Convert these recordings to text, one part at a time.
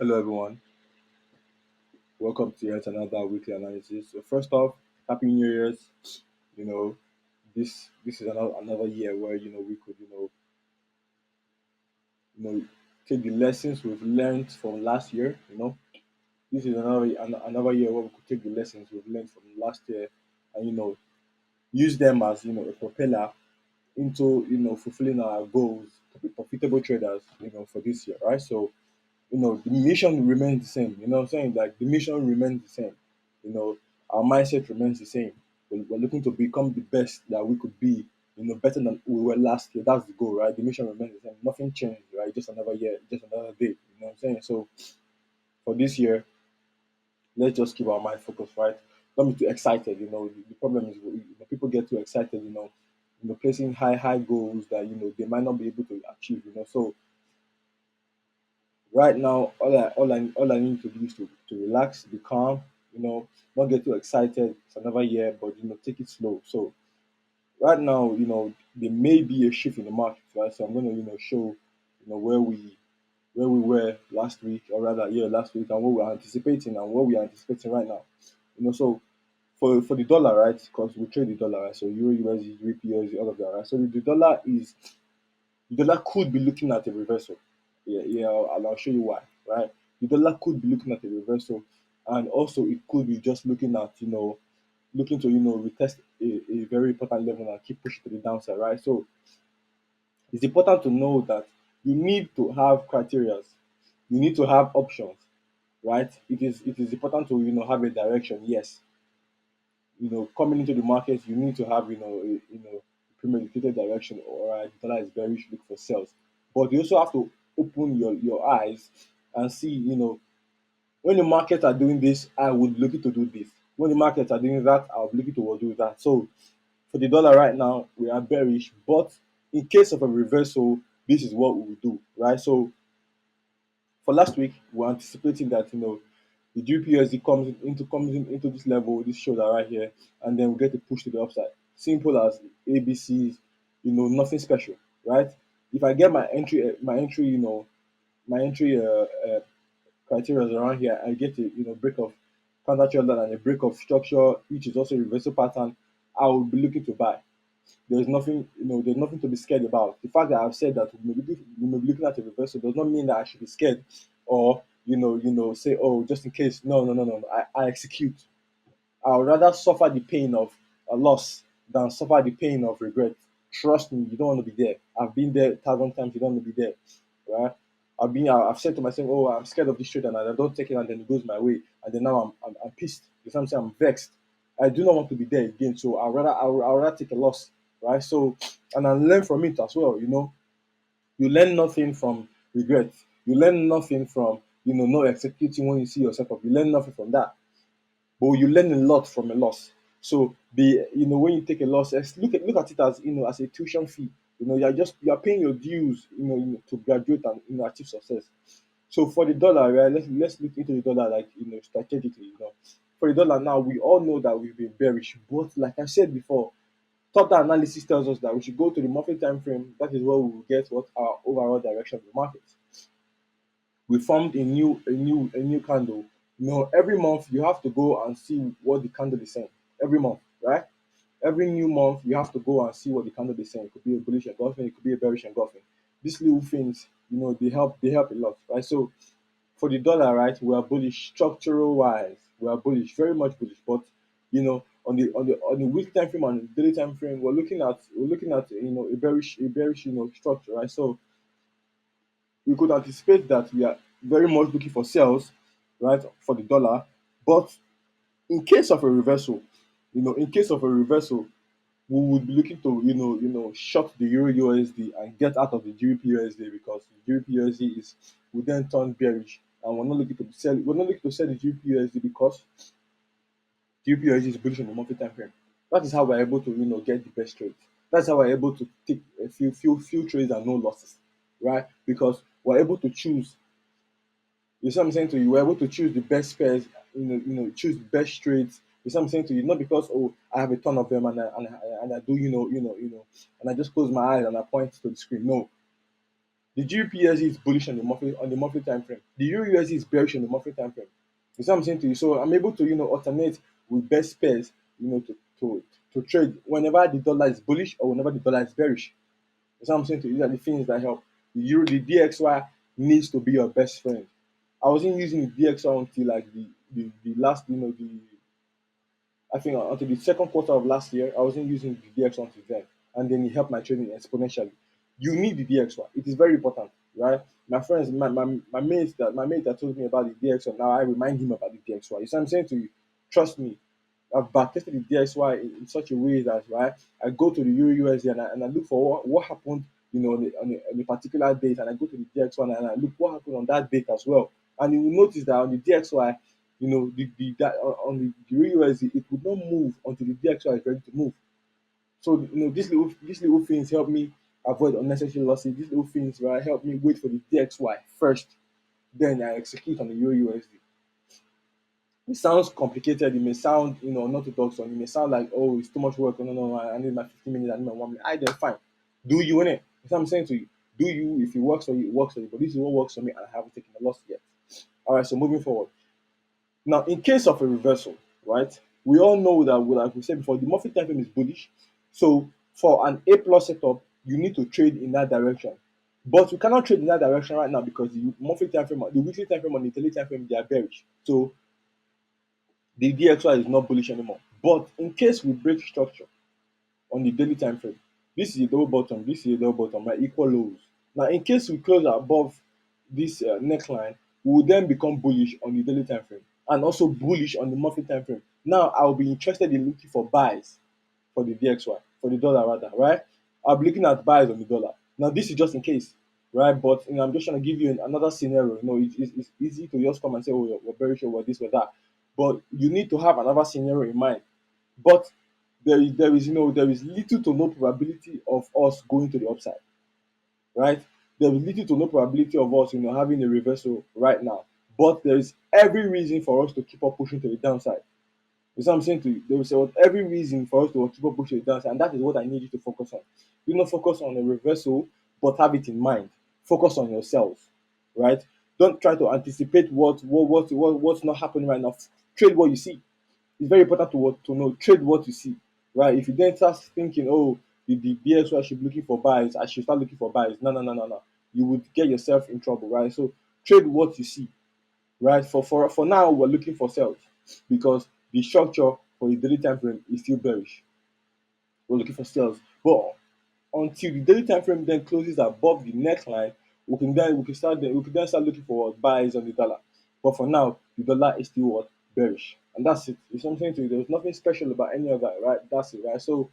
Hello everyone, welcome to yet another weekly analysis. So first off, happy New Year's. You know, this is another year where we could you know take the lessons we've learned from last year. This is another year where we could take the lessons we've learned from last year and use them as a propeller into fulfilling our goals to be profitable traders. For this year, right? So the mission remains the same. You know what I'm saying? Like the mission remains the same. Our mindset remains the same. We're looking to become the best that we could be, better than we were last year. That's the goal, right? The mission remains the same. Nothing changed, right? Just another year, just another day. You know what I'm saying? So for this year, let's just keep our mind focused, right? Don't be too excited. The problem is people get too excited, placing high goals that they might not be able to achieve. So right now, all I need to do is to relax, be calm, not get too excited. It's another year, but take it slow. So right now, there may be a shift in the market, right? So I'm gonna, show, where we were last week, or rather, yeah, last week, and what we're anticipating and what we are anticipating right now. So for the dollar, right? Because we trade the dollar, right? So Euro, USD, GBP, USD, all of that, right? So the dollar could be looking at a reversal. Yeah, yeah, and I'll show you why, right? The dollar could be looking at a reversal, and also it could be just looking at, looking to, retest a very important level and keep pushing to the downside, right? So it's important to know that you need to have criteria, you need to have options, right? It is important to, have a direction, yes. Coming into the market, you need to have, premeditated direction, or the dollar is bearish, look for sales. But you also have to open your eyes and see, when the markets are doing this, I would look to do this. When the markets are doing that, I'll be looking to do that. So for the dollar right now, we are bearish, but in case of a reversal, this is what we will do, right? So for last week, we're anticipating that the GPUSD comes into this level, this shoulder right here, and then we get a push to the upside. Simple as ABCs, nothing special, right? If I get my entry criteria around here, I get a break of counter trend and a break of structure, which is also a reversal pattern. I will be looking to buy. There's nothing to be scared about. The fact that I've said that we may be looking at a reversal does not mean that I should be scared, or say, oh, just in case. No, no, no, no, no. I execute. I would rather suffer the pain of a loss than suffer the pain of regret. Trust me, you don't want to be there. I've been there 1,000 times. You don't want to be there, right? I've said to myself, oh, I'm scared of this trade, and I don't take it, and then it goes my way, and then now I'm pissed. You know what I'm saying? I'm vexed. I do not want to be there again, so I would rather take a loss, right? So, and I learn from it as well. You learn nothing from regret. You learn nothing from not executing when you see yourself up. You learn nothing from that, but you learn a lot from a loss. So when you take a loss, look at it as as a tuition fee. You're paying your dues, to graduate and achieve success. So for the dollar, right, let's look into the dollar, like strategically. For the dollar now, we all know that we've been bearish, but like I said before, top-down analysis tells us that we should go to the monthly time frame. That is where we will get what our overall direction of the market. We formed a new candle. Every month you have to go and see what the candle is saying. Every month, right? Every new month you have to go and see what the candle is saying. It could be a bullish engulfing, it could be a bearish engulfing. These little things, they help a lot, right? So for the dollar, right, we are bullish structural wise. We are bullish, very much bullish. But on the week time frame and the daily time frame, we're looking at a bearish structure, right? So we could anticipate that we are very much looking for sales, right, for the dollar. But in case of a reversal, we would be looking to short the Euro USD and get out of the GBP USD, because the GBP USD is will then turn bearish, and we're not looking to sell. We're not looking to sell the GBP USD because GBP USD is bullish on the monthly time frame. That is how we're able to get the best trades. That's how we're able to take a few trades and no losses, right? Because we're able to choose. You see what I'm saying to you? We're able to choose the best pairs, choose the best trades. You see what I'm saying to you? Not because, oh, I have a ton of them, and I do, and I just close my eyes and I point to the screen. No, The GBP is bullish on the monthly time frame. The Euro USD is bearish on the monthly time frame. You see what I'm saying to you? So I'm able to alternate with best pairs to trade whenever the dollar is bullish or whenever the dollar is bearish. You see what I'm saying to you? These are the things that help. The DXY needs to be your best friend. I wasn't using the DXY until like the last the I think until the second quarter of last year, I wasn't using the DX1 until then, and then it helped my trading exponentially. You need the DX1; it is very important, right? My friends, my mate that told me about the DX1, now I remind him about the DXY. You see what I'm saying to you? Trust me, I've backtested the DXY in such a way that right, I go to the Euro USD and I look for what happened, on a particular date, and I go to the DX1 and I look what happened on that date as well. And you will notice that on the DXY, that on the Euro USD, it would not move until the DXY is ready to move. So these little things help me avoid unnecessary losses. These little things right help me wait for the DXY first, then I execute on the Euro USD. It sounds complicated. It may sound, unorthodox, or it may sound like, oh, it's too much work. No, no, no, I need my 15 minutes. I need my 1 minute. I then fine. Do you in it? That's what I'm saying to you. Do you? If it works for you, it works for you. But this is what works for me, and I haven't taken a loss yet. All right. So moving forward. Now, in case of a reversal, right? We all know that, like we said before, the monthly time frame is bullish. So for an A plus setup, you need to trade in that direction. But we cannot trade in that direction right now because the monthly time frame, the weekly time frame, and the daily time frame, they are bearish. So the DXY is not bullish anymore. But in case we break structure on the daily time frame, this is a double bottom, this is a double bottom, right? Equal lows. Now, in case we close above this neckline, we will then become bullish on the daily time frame and also bullish on the monthly time frame. Now, I'll be interested in looking for buys for the DXY, for the dollar rather, right? I'll be looking at buys on the dollar. Now, this is just in case, right? But I'm just trying to give you another scenario. It's easy to just come and say, oh, we're very sure we're this, we're that. But you need to have another scenario in mind. But there is little to no probability of us going to the upside, right? There is little to no probability of us, having a reversal right now. But there is every reason for us to keep on pushing to the downside. You see what I'm saying to you? There is every reason for us to keep on pushing to the downside, and that is what I need you to focus on. Do not focus on a reversal, but have it in mind. Focus on yourself, right? Don't try to anticipate what's not happening right now. Trade what you see. It's very important to know trade what you see, right? If you then start thinking, oh, the BXY should be looking for buys, I should start looking for buys. No, no, no, no, no. You would get yourself in trouble, right? So trade what you see, right? For now, we're looking for sales because the structure for the daily time frame is still bearish. We're looking for sales, but until the daily time frame then closes above the neckline, we can then start looking for buys on the dollar. But for now, the dollar is still what bearish, and that's it. It's something to there's nothing special about any of that, right? That's it, right? So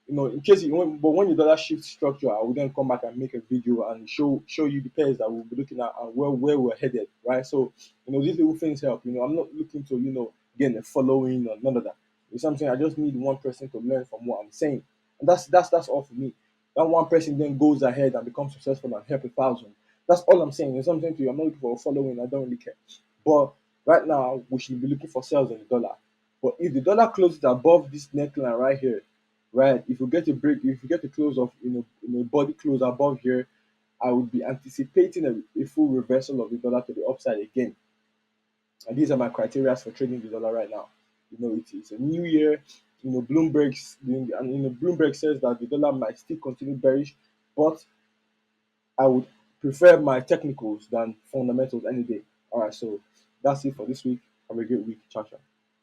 in case but when the dollar shifts structure, I will then come back and make a video and show you the pairs that we'll be looking at and where we're headed, right? So these little things help. I'm not looking to gain a following or none of that. It's something I just need one person to learn from what I'm saying, and that's all for me. That one person then goes ahead and becomes successful and help 1,000. That's all I'm saying. It's something to you. I'm not looking for a following. I don't really care. But right now, we should be looking for sales on the dollar. But if the dollar closes above this neckline right here, right? If you get a break, if you get a close of body close above here, I would be anticipating a full reversal of the dollar to the upside again. And these are my criteria for trading the dollar right now. It's a new year. Bloomberg says that the dollar might still continue bearish, but I would prefer my technicals than fundamentals any day. All right, so that's it for this week. Have a great week. Ciao, ciao.